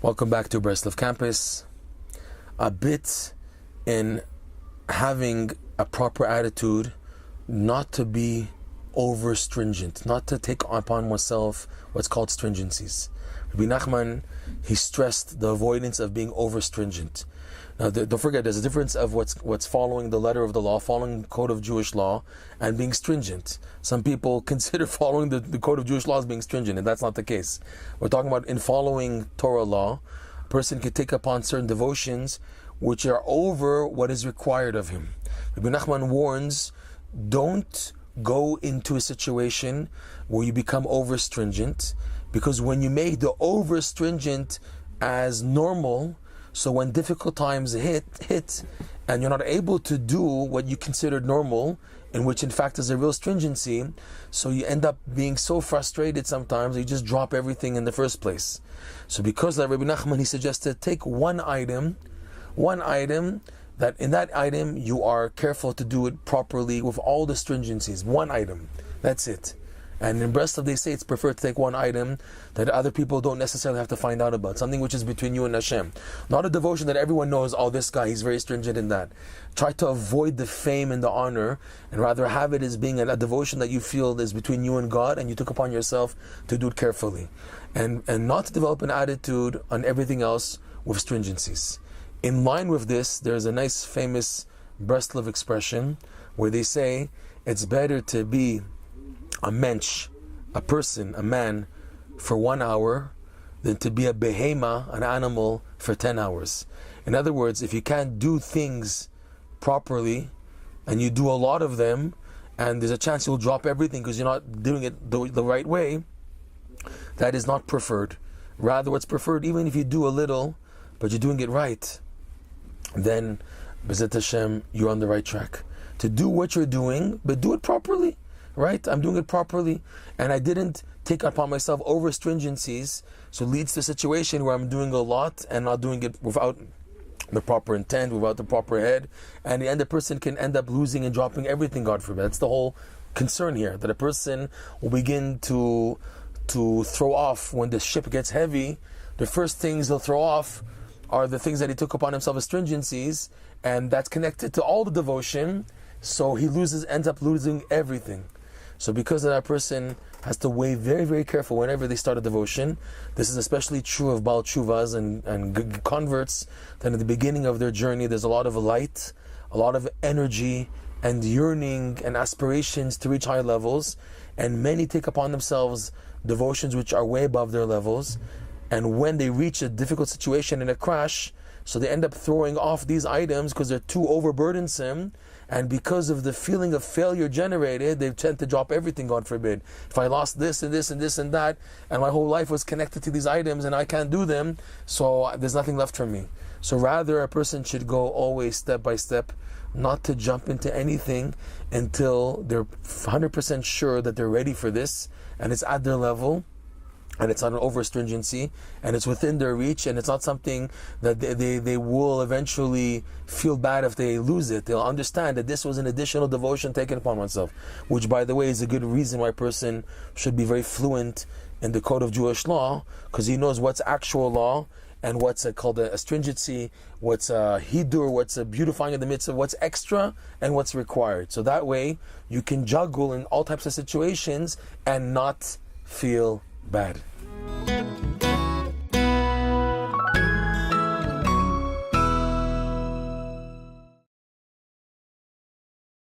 Welcome back to Breslov campus. A bit in having a proper attitude, not to be over stringent, not to take upon oneself what's called stringencies. Rebbe Nachman, he stressed the avoidance of being over stringent. Now, don't forget, there's a difference of what's following the letter of the law, following the code of Jewish law, and being stringent. Some people consider following the code of Jewish law as being stringent, and that's not the case. We're talking about in following Torah law, a person can take upon certain devotions which are over what is required of him. Rebbe Nachman warns, don't go into a situation where you become over stringent, because when you make the over stringent as normal, so when difficult times hit and you're not able to do what you considered normal, in which in fact is a real stringency, so you end up being so frustrated sometimes you just drop everything in the first place. So because of Rebbe Nachman, he suggested take one item that in that item you are careful to do it properly with all the stringencies. One item, that's it. And in Breslov they say it's preferred to take one item that other people don't necessarily have to find out about. Something which is between you and Hashem. Not a devotion that everyone knows, oh, this guy, he's very stringent in that. Try to avoid the fame and the honor, and rather have it as being a devotion that you feel is between you and God, and you took upon yourself to do it carefully. And not to develop an attitude on everything else with stringencies. In line with this, there's a nice famous Breslov expression where they say it's better to be a mensch, a person, a man, for 1 hour than to be a behema, an animal, for 10 hours. In other words, if you can't do things properly and you do a lot of them, and there's a chance you'll drop everything because you're not doing it the right way, that is not preferred. Rather, what's preferred, even if you do a little, but you're doing it right, then, B'ezrat Hashem, you're on the right track. To do what you're doing, but do it properly. Right? I'm doing it properly, and I didn't take upon myself over stringencies, so it leads to a situation where I'm doing a lot and not doing it without the proper intent, without the proper head, and the person can end up losing and dropping everything, God forbid. That's the whole concern here, that a person will begin to throw off when the ship gets heavy. The first things he'll throw off are the things that he took upon himself as stringencies, and that's connected to all the devotion, so he ends up losing everything. So because of that, person has to weigh very, very careful whenever they start a devotion. This is especially true of Baal Tshuvas and converts, that at the beginning of their journey there's a lot of light, a lot of energy and yearning and aspirations to reach high levels, and many take upon themselves devotions which are way above their levels, and when they reach a difficult situation in a crash, so they end up throwing off these items because they're too overburdensome, and because of the feeling of failure generated, they tend to drop everything, God forbid. If I lost this and this and this and that, and my whole life was connected to these items and I can't do them, so there's nothing left for me. So rather, a person should go always step by step, not to jump into anything until they're 100% sure that they're ready for this, and it's at their level, and it's not an over stringency, and it's within their reach, and it's not something that they will eventually feel bad if they lose it. They'll understand that this was an additional devotion taken upon oneself, which, by the way, is a good reason why a person should be very fluent in the code of Jewish law, because he knows what's actual law and what's called a stringency, what's a hidur, what's a beautifying in the midst of what's extra and what's required. So that way you can juggle in all types of situations and not feel bad.